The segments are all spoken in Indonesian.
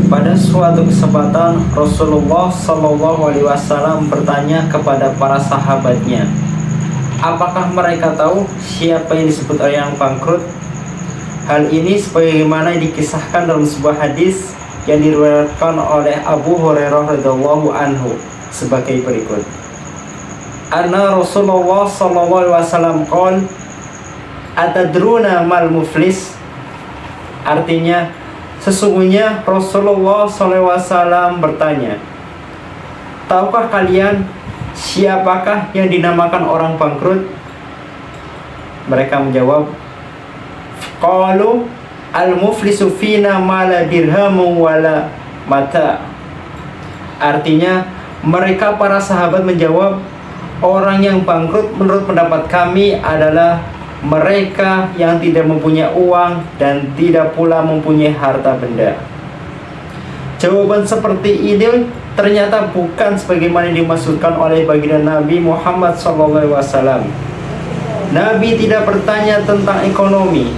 Pada suatu kesempatan Rasulullah Shallallahu Alaihi Wasallam bertanya kepada para sahabatnya, apakah mereka tahu siapa yang disebut orang yang bangkrut? Hal ini sebagaimana dikisahkan dalam sebuah hadis yang diriwayatkan oleh Abu Hurairah radhiyallahu anhu sebagai berikut. Anna Rasulullah Shallallahu Alaihi Wasallam qol, atadruna mal muflis? Artinya, sesungguhnya Rasulullah SAW bertanya, tahukah kalian siapakah yang dinamakan orang bangkrut? Mereka menjawab, qalu al-muflisu fina mala dirhamu wala mata. Artinya, mereka para sahabat menjawab, orang yang bangkrut menurut pendapat kami adalah mereka yang tidak mempunyai uang dan tidak pula mempunyai harta benda. Jawaban seperti ini ternyata bukan sebagaimana dimaksudkan oleh baginda Nabi Muhammad SAW. Nabi tidak bertanya tentang ekonomi,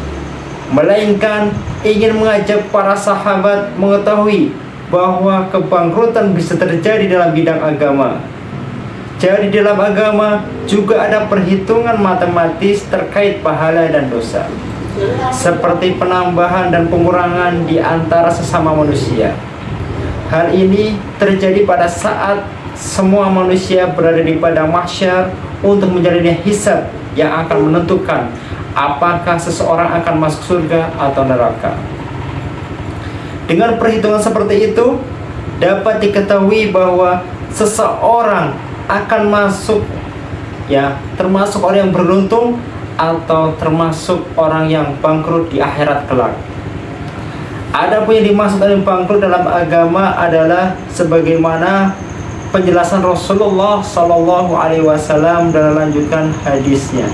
melainkan ingin mengajak para sahabat mengetahui bahwa kebangkrutan bisa terjadi dalam bidang agama. Jadi dalam agama juga ada perhitungan matematis terkait pahala dan dosa, seperti penambahan dan pengurangan di antara sesama manusia. Hal ini terjadi pada saat semua manusia berada di padang mahsyar untuk menjalani hisab yang akan menentukan apakah seseorang akan masuk surga atau neraka. Dengan perhitungan seperti itu, dapat diketahui bahwa seseorang akan masuk, termasuk orang yang beruntung atau termasuk orang yang bangkrut di akhirat kelak. Adapun yang dimaksud dengan bangkrut dalam agama adalah sebagaimana penjelasan Rasulullah Shallallahu Alaihi Wasallam dalam lanjutan hadisnya,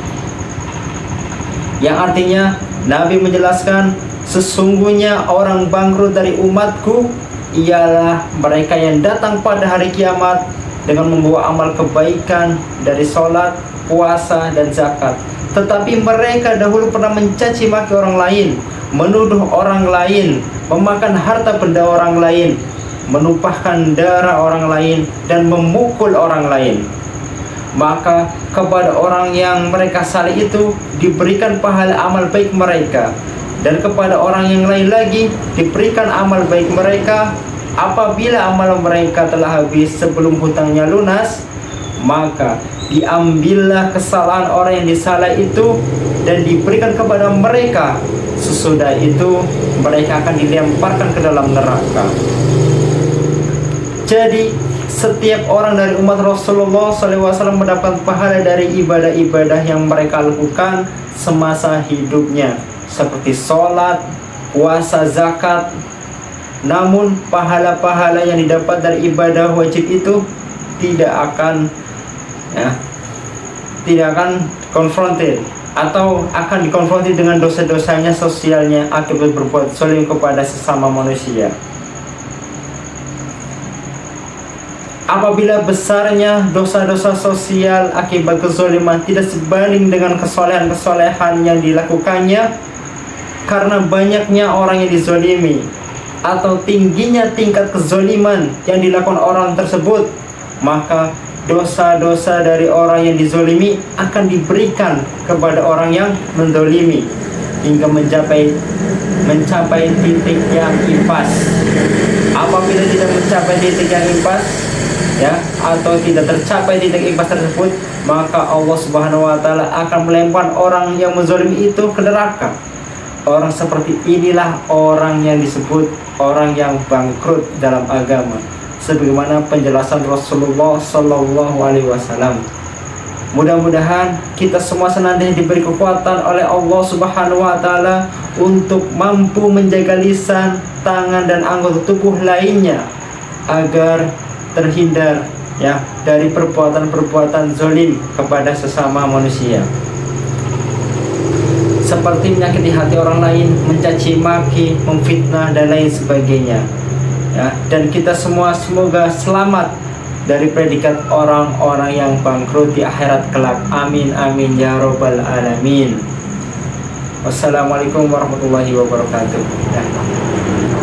yang artinya Nabi menjelaskan, sesungguhnya orang bangkrut dari umatku ialah mereka yang datang pada hari kiamat dengan membawa amal kebaikan dari sholat, puasa, dan zakat. Tetapi mereka dahulu pernah mencaci maki orang lain, menuduh orang lain, memakan harta benda orang lain, menumpahkan darah orang lain, dan memukul orang lain. Maka kepada orang yang mereka salih itu diberikan pahala amal baik mereka, dan kepada orang yang lain lagi diberikan amal baik mereka. Apabila amal mereka telah habis sebelum hutangnya lunas, maka diambillah kesalahan orang yang disalah itu dan diberikan kepada mereka. Sesudah itu mereka akan dilemparkan ke dalam neraka. Jadi setiap orang dari umat Rasulullah SAW mendapat pahala dari ibadah-ibadah yang mereka lakukan semasa hidupnya, seperti sholat, puasa, zakat. Namun pahala-pahala yang didapat dari ibadah wajib itu tidak akan konfrontir atau akan dikonfrontir dengan dosa-dosanya sosialnya akibat berbuat zalim kepada sesama manusia. Apabila besarnya dosa-dosa sosial akibat kezaliman tidak sebanding dengan kesolehan-kesolehan yang dilakukannya, karena banyaknya orang yang dizalimi atau tingginya tingkat kezaliman yang dilakukan orang tersebut, maka dosa-dosa dari orang yang dizalimi akan diberikan kepada orang yang menzalimi hingga mencapai titik yang impas. Apabila tidak mencapai titik yang impas, atau tidak tercapai titik impas tersebut, maka Allah Subhanahu wa Ta'ala akan melempar orang yang menzalimi itu ke neraka. Orang seperti inilah orang yang disebut orang yang bangkrut dalam agama, sebagaimana penjelasan Rasulullah Sallallahu Alaihi Wasallam. Mudah-mudahan kita semua senantiasa diberi kekuatan oleh Allah Subhanahu Wa Taala untuk mampu menjaga lisan, tangan, dan anggota tubuh lainnya agar terhindar dari perbuatan-perbuatan zalim kepada sesama manusia, seperti menyakiti hati orang lain, mencaci maki, memfitnah, dan lain sebagainya. Dan kita semua semoga selamat dari predikat orang-orang yang bangkrut di akhirat kelak. Amin amin ya robbal alamin. Wassalamualaikum warahmatullahi wabarakatuh.